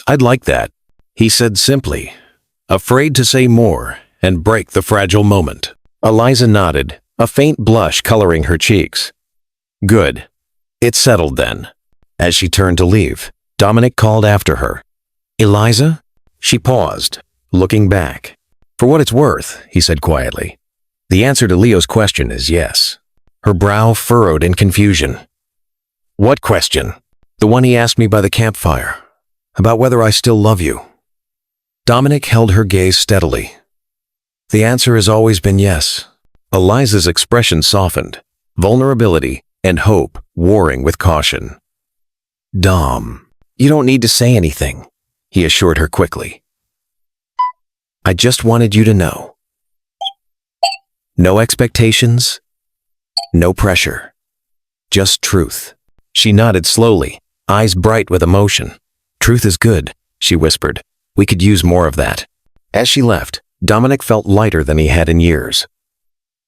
"I'd like that," he said simply, afraid to say more and break the fragile moment. Eliza nodded, a faint blush coloring her cheeks. "Good. It's settled then." As she turned to leave, Dominic called after her. "Eliza?" She paused, looking back. "For what it's worth," he said quietly, "the answer to Leo's question is yes." Her brow furrowed in confusion. "What question?" "The one he asked me by the campfire, about whether I still love you." Dominic held her gaze steadily. "The answer has always been yes." Eliza's expression softened, vulnerability and hope warring with caution. "Dom, you don't need to say anything," he assured her quickly. "I just wanted you to know. No expectations, no pressure, just truth." She nodded slowly, eyes bright with emotion. "Truth is good," she whispered. "We could use more of that." As she left, Dominic felt lighter than he had in years.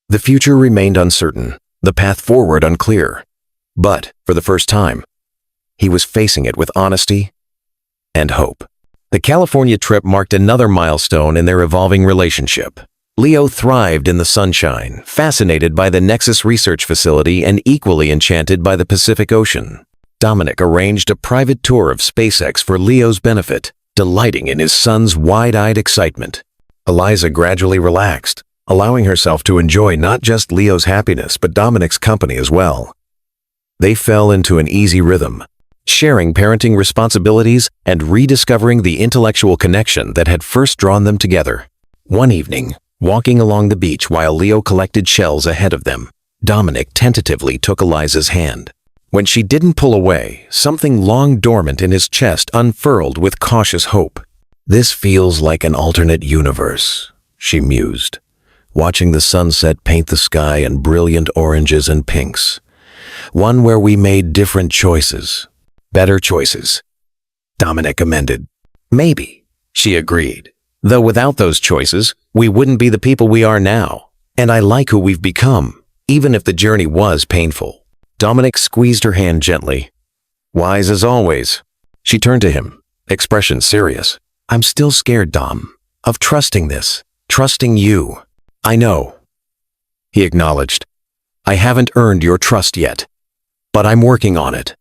The future remained uncertain, the path forward unclear. But, for the first time, he was facing it with honesty and hope. The California trip marked another milestone in their evolving relationship. Leo thrived in the sunshine, fascinated by the Nexus research facility and equally enchanted by the Pacific Ocean. Dominic arranged a private tour of SpaceX for Leo's benefit, delighting in his son's wide-eyed excitement. Eliza gradually relaxed, allowing herself to enjoy not just Leo's happiness but Dominic's company as well. They fell into an easy rhythm, sharing parenting responsibilities and rediscovering the intellectual connection that had first drawn them together. One evening, walking along the beach while Leo collected shells ahead of them, Dominic tentatively took Eliza's hand. When she didn't pull away, something long dormant in his chest unfurled with cautious hope. "This feels like an alternate universe," she mused, watching the sunset paint the sky in brilliant oranges and pinks. "One where we made different choices. Better choices," Dominic amended. "Maybe," she agreed. "Though without those choices, we wouldn't be the people we are now. And I like who we've become, even if the journey was painful." Dominic squeezed her hand gently. "Wise as always." She turned to him, expression serious. "I'm still scared, Dom, of trusting this, trusting you." "I know," he acknowledged. "I haven't earned your trust yet, but I'm working on it,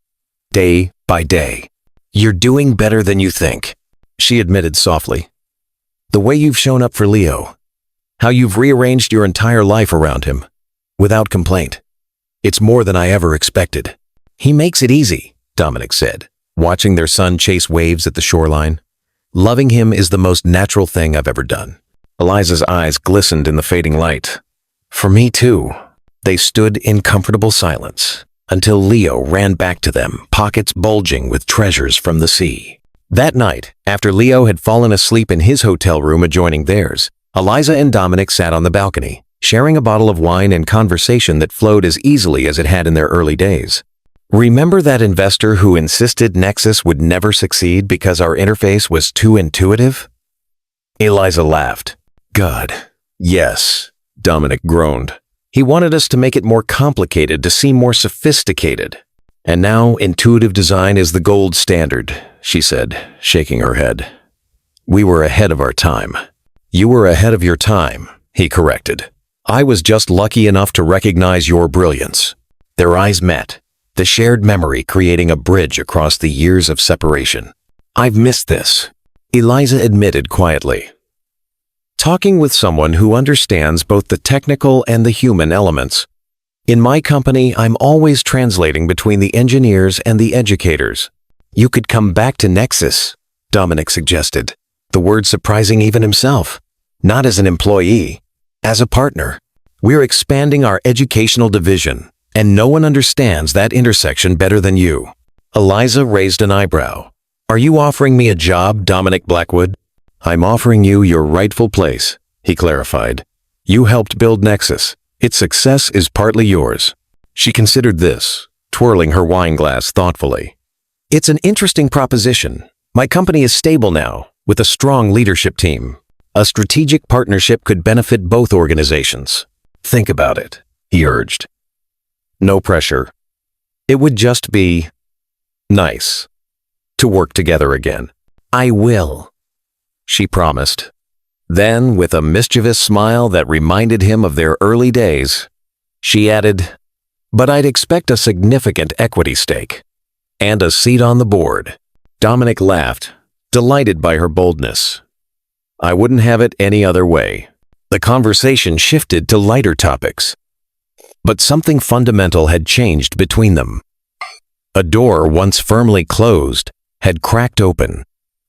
day by day." "You're doing better than you think," she admitted softly. "The way you've shown up for Leo, how you've rearranged your entire life around him, without complaint. It's more than I ever expected." "He makes it easy," Dominic said, watching their son chase waves at the shoreline. "Loving him is the most natural thing I've ever done." Eliza's eyes glistened in the fading light. "For me too." They stood in comfortable silence until Leo ran back to them, pockets bulging with treasures from the sea. That night, after Leo had fallen asleep in his hotel room adjoining theirs, Eliza and Dominic sat on the balcony, sharing a bottle of wine and conversation that flowed as easily as it had in their early days. "Remember that investor who insisted Nexus would never succeed because our interface was too intuitive?" Eliza laughed. "God, yes," Dominic groaned. "He wanted us to make it more complicated, to seem more sophisticated. And now intuitive design is the gold standard," she said, shaking her head. "We were ahead of our time." "You were ahead of your time," he corrected. "I was just lucky enough to recognize your brilliance." Their eyes met, the shared memory creating a bridge across the years of separation. "I've missed this," Eliza admitted quietly. "Talking with someone who understands both the technical and the human elements. In my company, I'm always translating between the engineers and the educators." "You could come back to Nexus," Dominic suggested, the word surprising even himself. "Not as an employee, as a partner. We're expanding our educational division, and no one understands that intersection better than you." Eliza raised an eyebrow. "Are you offering me a job, Dominic Blackwood?" "I'm offering you your rightful place," he clarified. "You helped build Nexus. Its success is partly yours." She considered this, twirling her wine glass thoughtfully. "It's an interesting proposition. My company is stable now, with a strong leadership team. A strategic partnership could benefit both organizations." "Think about it," he urged. "No pressure. It would just be nice to work together again." "I will," she promised. Then, with a mischievous smile that reminded him of their early days, she added, "But I'd expect a significant equity stake and a seat on the board." Dominic laughed, delighted by her boldness. "I wouldn't have it any other way." The conversation shifted to lighter topics. But something fundamental had changed between them. A door once firmly closed had cracked open,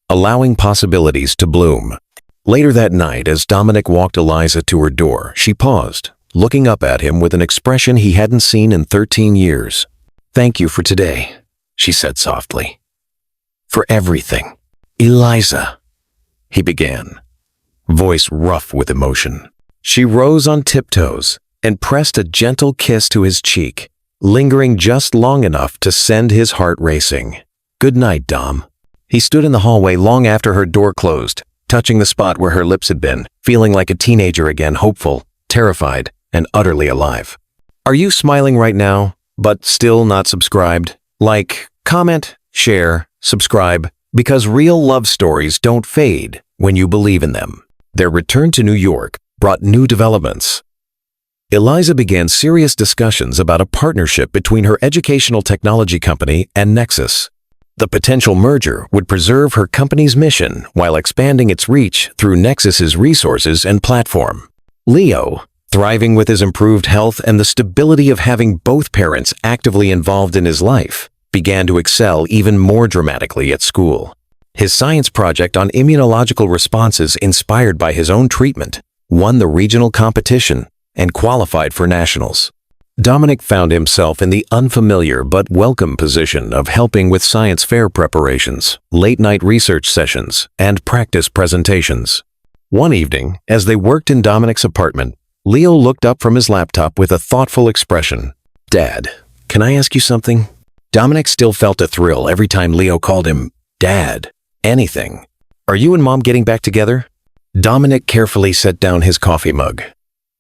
allowing possibilities to bloom. Later that night, as Dominic walked Eliza to her door, she paused, looking up at him with an expression he hadn't seen in 13 years. "Thank you for today," she said softly. "For everything." "Eliza," he began, voice rough with emotion. She rose on tiptoes and pressed a gentle kiss to his cheek, lingering just long enough to send his heart racing. "Good night, Dom." He stood in the hallway long after her door closed, touching the spot where her lips had been, feeling like a teenager again, hopeful, terrified, and utterly alive. Are you smiling right now, but still not subscribed? Like, comment, share, subscribe, because real love stories don't fade when you believe in them. Their return to New York brought new developments. Eliza began serious discussions about a partnership between her educational technology company and Nexus. The potential merger would preserve her company's mission while expanding its reach through Nexus's resources and platform. Leo, thriving with his improved health and the stability of having both parents actively involved in his life, began to excel even more dramatically at school. His science project on immunological responses inspired by his own treatment won the regional competition and qualified for nationals. Dominic found himself in the unfamiliar but welcome position of helping with science fair preparations, late-night research sessions, and practice presentations. One evening, as they worked in Dominic's apartment, Leo looked up from his laptop with a thoughtful expression. "Dad, can I ask you something?" Dominic still felt a thrill every time Leo called him Dad. Anything. "Are you and Mom getting back together?" Dominic carefully set down his coffee mug.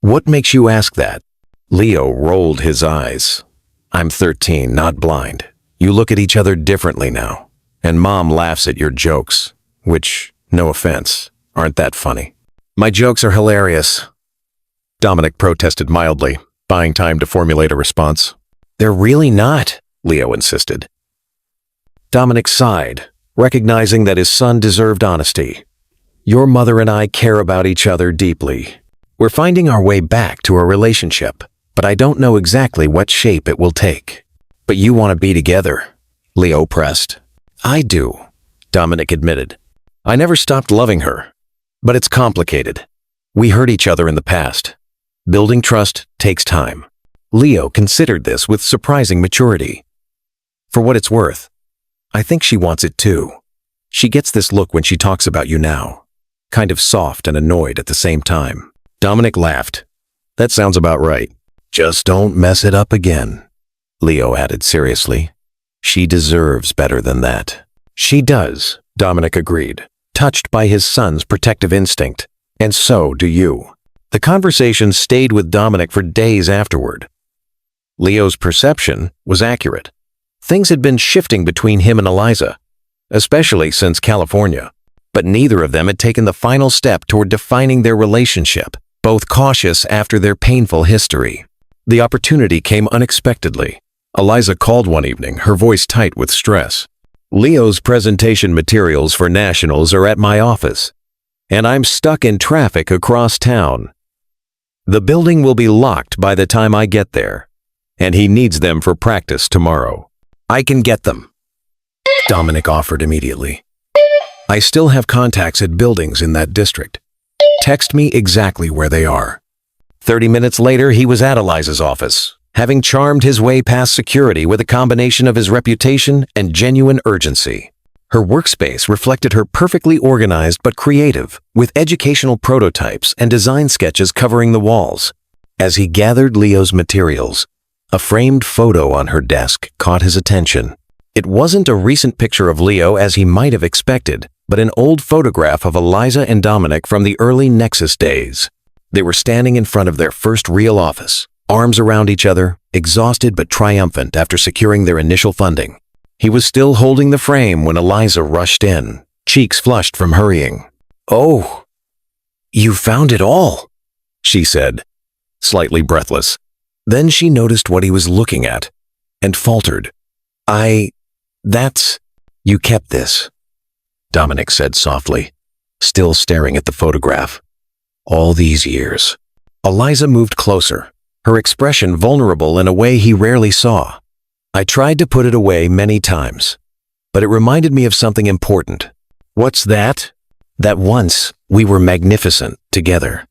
"What makes you ask that?" Leo rolled his eyes. "I'm 13, not blind. You look at each other differently now. And Mom laughs at your jokes, which, no offense, aren't that funny." "My jokes are hilarious," Dominic protested mildly, buying time to formulate a response. "They're really not," Leo insisted. Dominic sighed, recognizing that his son deserved honesty. "Your mother and I care about each other deeply. We're finding our way back to a relationship, but I don't know exactly what shape it will take." "But you want to be together," Leo pressed. "I do," Dominic admitted. "I never stopped loving her, but it's complicated. We hurt each other in the past. Building trust takes time." Leo considered this with surprising maturity. "For what it's worth, I think she wants it too. She gets this look when she talks about you now, kind of soft and annoyed at the same time." Dominic laughed. "That sounds about right. Just don't mess it up again," Leo added seriously. "She deserves better than that." "She does," Dominic agreed, touched by his son's protective instinct. "And so do you." The conversation stayed with Dominic for days afterward. Leo's perception was accurate. Things had been shifting between him and Eliza, especially since California, but neither of them had taken the final step toward defining their relationship, both cautious after their painful history. The opportunity came unexpectedly. Eliza called one evening, her voice tight with stress. "Leo's presentation materials for nationals are at my office, and I'm stuck in traffic across town. The building will be locked by the time I get there, and he needs them for practice tomorrow." "I can get them," Dominic offered immediately. "I still have contacts at buildings in that district. Text me exactly where they are." 30 minutes later, he was at Eliza's office, having charmed his way past security with a combination of his reputation and genuine urgency. Her workspace reflected her perfectly organized but creative, with educational prototypes and design sketches covering the walls. As he gathered Leo's materials, a framed photo on her desk caught his attention. It wasn't a recent picture of Leo as he might have expected, but an old photograph of Eliza and Dominic from the early Nexus days. They were standing in front of their first real office, arms around each other, exhausted but triumphant after securing their initial funding. He was still holding the frame when Eliza rushed in, cheeks flushed from hurrying. "Oh, you found it all," she said, slightly breathless. Then she noticed what he was looking at and faltered. You kept this," Dominic said softly, still staring at the photograph. "All these years." Eliza moved closer, her expression vulnerable in a way he rarely saw. "I tried to put it away many times, but it reminded me of something important." "What's that?" "That once we were magnificent together."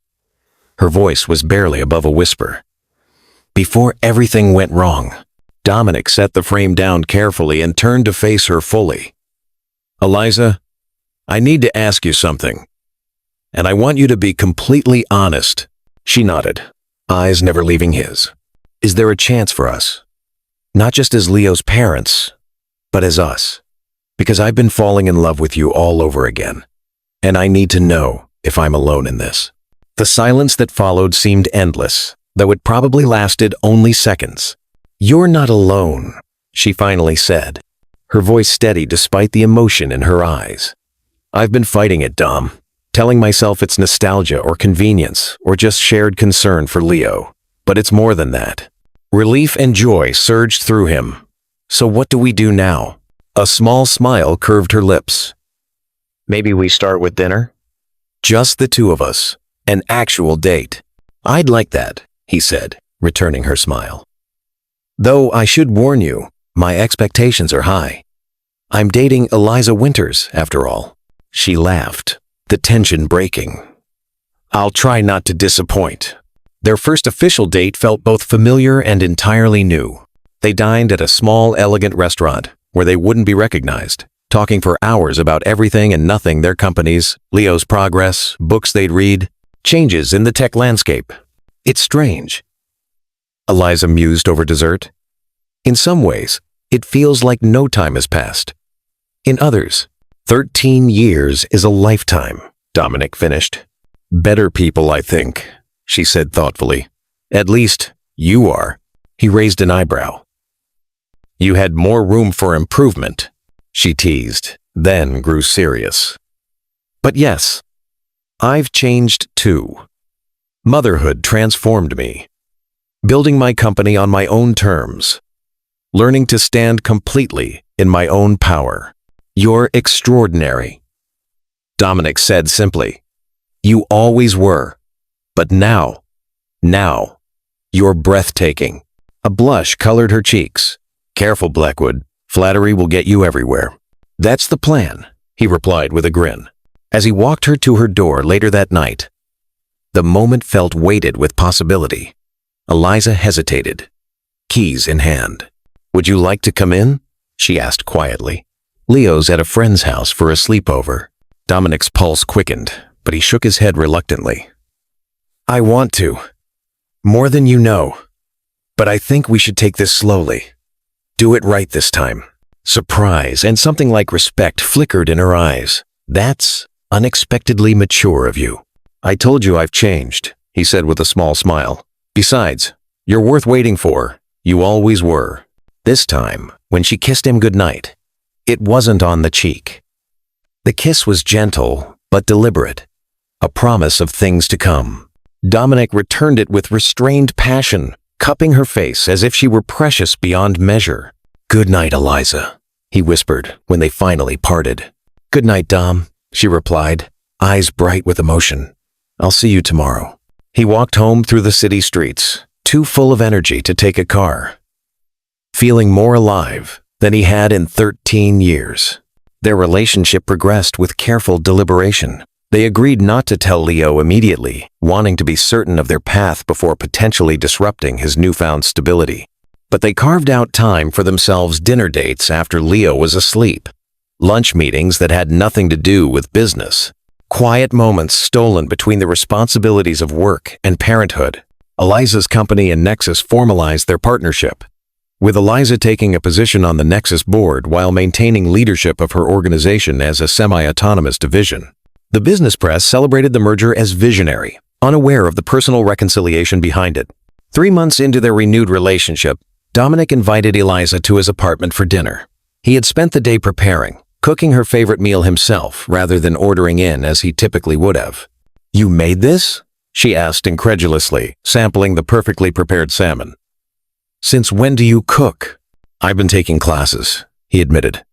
Her voice was barely above a whisper. "Before everything went wrong." Dominic set the frame down carefully and turned to face her fully. "Eliza, I need to ask you something, and I want you to be completely honest." She nodded, eyes never leaving his. "Is there a chance for us? Not just as Leo's parents, but as us. Because I've been falling in love with you all over again, and I need to know if I'm alone in this." The silence that followed seemed endless, though it probably lasted only seconds. "You're not alone," she finally said, her voice steady despite the emotion in her eyes. "I've been fighting it, Dom, telling myself it's nostalgia or convenience or just shared concern for Leo. But it's more than that." Relief and joy surged through him. "So what do we do now?" A small smile curved her lips. "Maybe we start with dinner? Just the two of us. An actual date." "I'd like that," he said, returning her smile. "Though I should warn you, my expectations are high. I'm dating Eliza Winters, after all." She laughed, the tension breaking. "I'll try not to disappoint." Their first official date felt both familiar and entirely new. They dined at a small, elegant restaurant where they wouldn't be recognized, talking for hours about everything and nothing: their companies, Leo's progress, books they'd read, changes in the tech landscape. "It's strange," Eliza mused over dessert. "In some ways, it feels like no time has passed. In others, 13 years is a lifetime," Dominic finished. "Better people, I think," she said thoughtfully. "At least, you are." He raised an eyebrow. "You had more room for improvement," she teased, then grew serious. "But yes, I've changed too. Motherhood transformed me. Building my company on my own terms. Learning to stand completely in my own power. You're extraordinary," Dominic said simply. "You always were. But now, you're breathtaking." A blush colored her cheeks. "Careful, Blackwood. Flattery will get you everywhere." "That's the plan," he replied with a grin. As he walked her to her door later that night, the moment felt weighted with possibility. Eliza hesitated, keys in hand. "Would you like to come in?" she asked quietly. "Leo's at a friend's house for a sleepover." Dominic's pulse quickened, but he shook his head reluctantly. "I want to. More than you know. But I think we should take this slowly. Do it right this time." Surprise and something like respect flickered in her eyes. "That's unexpectedly mature of you." "I told you I've changed," he said with a small smile. "Besides, you're worth waiting for. You always were." This time, when she kissed him goodnight, it wasn't on the cheek. The kiss was gentle but deliberate, a promise of things to come. Dominic returned it with restrained passion, cupping her face as if she were precious beyond measure. "Good night, Eliza," he whispered when they finally parted. "Good night, Dom," she replied, eyes bright with emotion. "I'll see you tomorrow." He walked home through the city streets, too full of energy to take a car, feeling more alive than he had in 13 years. Their relationship progressed with careful deliberation. They agreed not to tell Leo immediately, wanting to be certain of their path before potentially disrupting his newfound stability. But they carved out time for themselves: dinner dates after Leo was asleep, lunch meetings that had nothing to do with business, quiet moments stolen between the responsibilities of work and parenthood. Eliza's company and Nexus formalized their partnership, with Eliza taking a position on the Nexus board while maintaining leadership of her organization as a semi-autonomous division. The business press celebrated the merger as visionary, unaware of the personal reconciliation behind it. 3 months into their renewed relationship, Dominic invited Eliza to his apartment for dinner. He had spent the day preparing, cooking her favorite meal himself rather than ordering in as he typically would have. "You made this?" she asked incredulously, sampling the perfectly prepared salmon. "Since when do you cook?" "I've been taking classes," he admitted.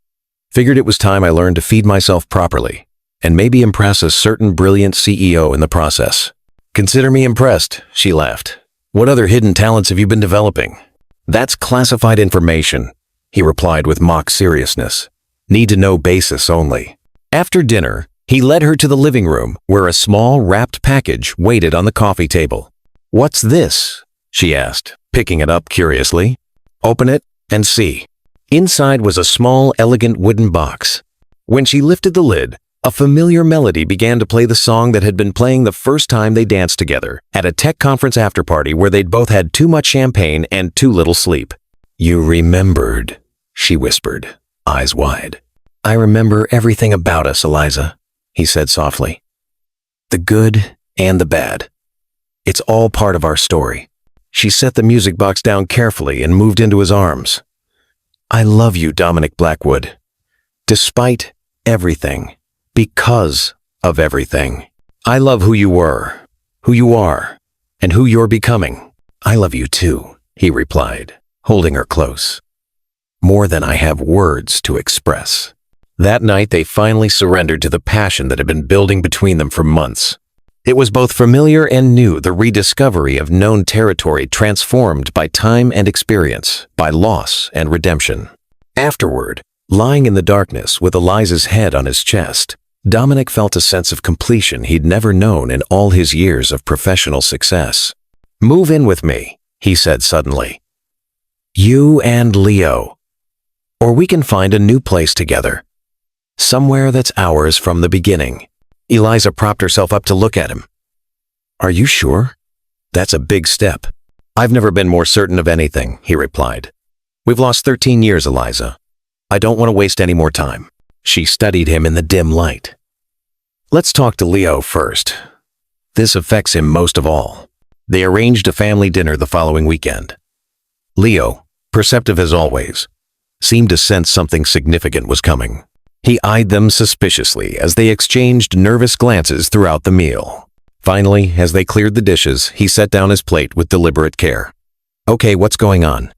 "Figured it was time I learned to feed myself properly, and maybe impress a certain brilliant CEO in the process." "Consider me impressed," she laughed. "What other hidden talents have you been developing?" "That's classified information," he replied with mock seriousness. "Need-to-know basis only." After dinner, he led her to the living room where a small wrapped package waited on the coffee table. "What's this?" she asked, picking it up curiously. "Open it and see." Inside was a small, elegant wooden box. When she lifted the lid, a familiar melody began to play: the song that had been playing the first time they danced together at a tech conference after-party where they'd both had too much champagne and too little sleep. "You remembered," she whispered, eyes wide. "I remember everything about us, Eliza," he said softly. "The good and the bad. It's all part of our story." She set the music box down carefully and moved into his arms. I love you, Dominic Blackwood. Despite everything. Because of everything. I love who you were, who you are, and who you're becoming. I love you too, he replied, holding her close. More than I have words to express. That night they finally surrendered to the passion that had been building between them for months. It was both familiar and new, the rediscovery of known territory transformed by time and experience, by loss and redemption. Afterward, lying in the darkness with Eliza's head on his chest, Dominic felt a sense of completion he'd never known in all his years of professional success. Move in with me, he said suddenly. You and Leo. Or we can find a new place together. Somewhere that's ours from the beginning. Eliza propped herself up to look at him. Are you sure? That's a big step. I've never been more certain of anything, he replied. We've lost 13 years, Eliza. I don't want to waste any more time. She studied him in the dim light. Let's talk to Leo first. This affects him most of all. They arranged a family dinner the following weekend. Leo, perceptive as always, seemed to sense something significant was coming. He eyed them suspiciously as they exchanged nervous glances throughout the meal. Finally, as they cleared the dishes, he set down his plate with deliberate care. Okay, what's going on?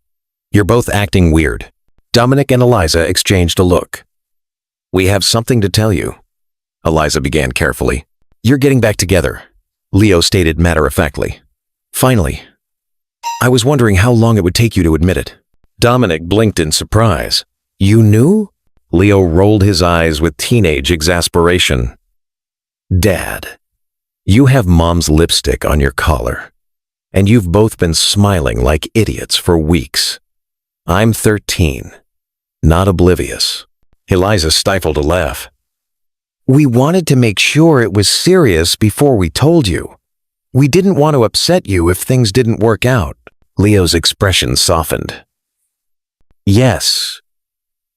You're both acting weird. Dominic and Eliza exchanged a look. We have something to tell you, Eliza began carefully. You're getting back together, Leo stated matter-of-factly. Finally. I was wondering how long it would take you to admit it. Dominic blinked in surprise. You knew? Leo rolled his eyes with teenage exasperation. Dad, you have Mom's lipstick on your collar, and you've both been smiling like idiots for weeks. I'm 13, not oblivious. Eliza stifled a laugh. We wanted to make sure it was serious before we told you. We didn't want to upset you if things didn't work out. Leo's expression softened. Yes,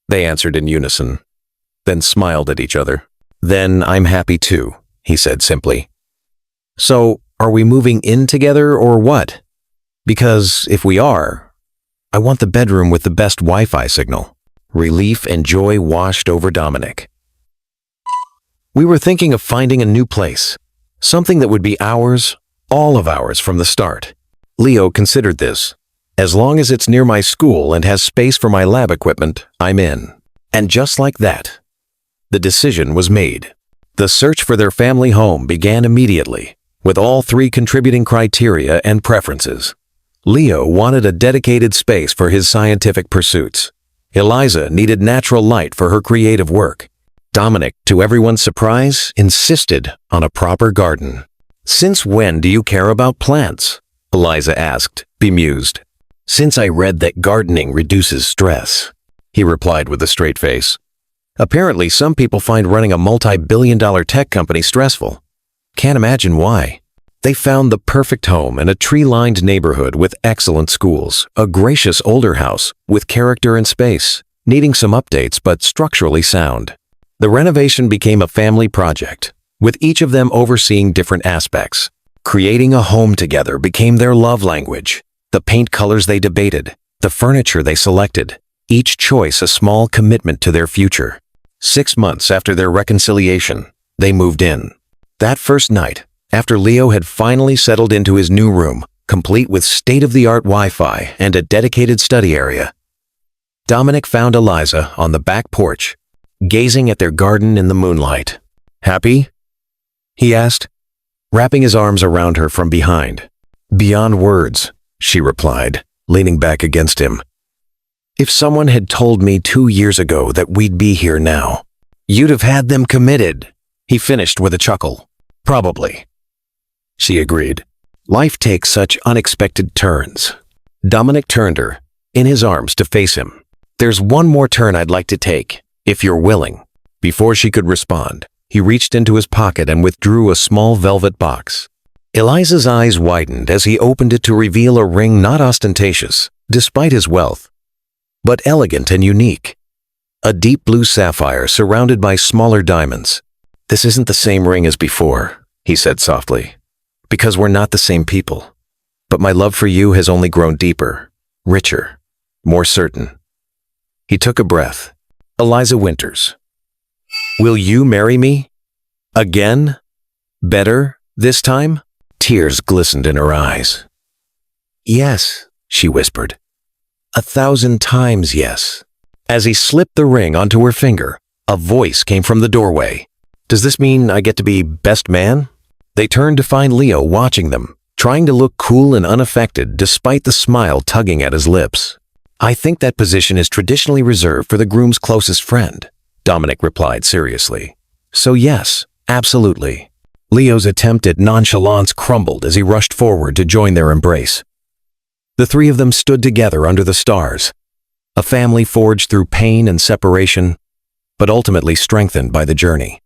they answered in unison, then smiled at each other. Then I'm happy too, he said simply. So, are we moving in together or what? Because if we are, I want the bedroom with the best Wi-Fi signal. Relief and joy washed over Dominic. We were thinking of finding a new place, something that would be ours, all of ours from the start. Leo considered this. As long as it's near my school and has space for my lab equipment, I'm in. And just like that, the decision was made. The search for their family home began immediately, with all three contributing criteria and preferences. Leo wanted a dedicated space for his scientific pursuits. Eliza needed natural light for her creative work. Dominic, to everyone's surprise, insisted on a proper garden. Since when do you care about plants? Eliza asked, bemused. Since I read that gardening reduces stress, he replied with a straight face. Apparently, some people find running a multi-billion-dollar tech company stressful. Can't imagine why. They found the perfect home in a tree-lined neighborhood with excellent schools, a gracious older house with character and space, needing some updates but structurally sound. The renovation became a family project, with each of them overseeing different aspects. Creating a home together became their love language. The paint colors they debated, the furniture they selected, each choice a small commitment to their future. 6 months after their reconciliation, they moved in. That first night, after Leo had finally settled into his new room, complete with state-of-the-art Wi-Fi and a dedicated study area, Dominic found Eliza on the back porch, gazing at their garden in the moonlight. Happy? He asked, wrapping his arms around her from behind. Beyond words, she replied, leaning back against him. If someone had told me 2 years ago that we'd be here now, you'd have had them committed, he finished with a chuckle. Probably, she agreed. Life takes such unexpected turns. Dominic turned her, in his arms, to face him. There's one more turn I'd like to take, if you're willing. Before she could respond, he reached into his pocket and withdrew a small velvet box. Eliza's eyes widened as he opened it to reveal a ring not ostentatious, despite his wealth, but elegant and unique. A deep blue sapphire surrounded by smaller diamonds. This isn't the same ring as before, he said softly, because we're not the same people. But my love for you has only grown deeper, richer, more certain. He took a breath. Eliza Winters. Will you marry me? Again? Better, this time? Tears glistened in her eyes. Yes, she whispered. 1,000 times yes. As he slipped the ring onto her finger, a voice came from the doorway. Does this mean I get to be best man? They turned to find Leo watching them, trying to look cool and unaffected despite the smile tugging at his lips. I think that position is traditionally reserved for the groom's closest friend, Dominic replied seriously. So yes, absolutely. Leo's attempt at nonchalance crumbled as he rushed forward to join their embrace. The three of them stood together under the stars, a family forged through pain and separation, but ultimately strengthened by the journey.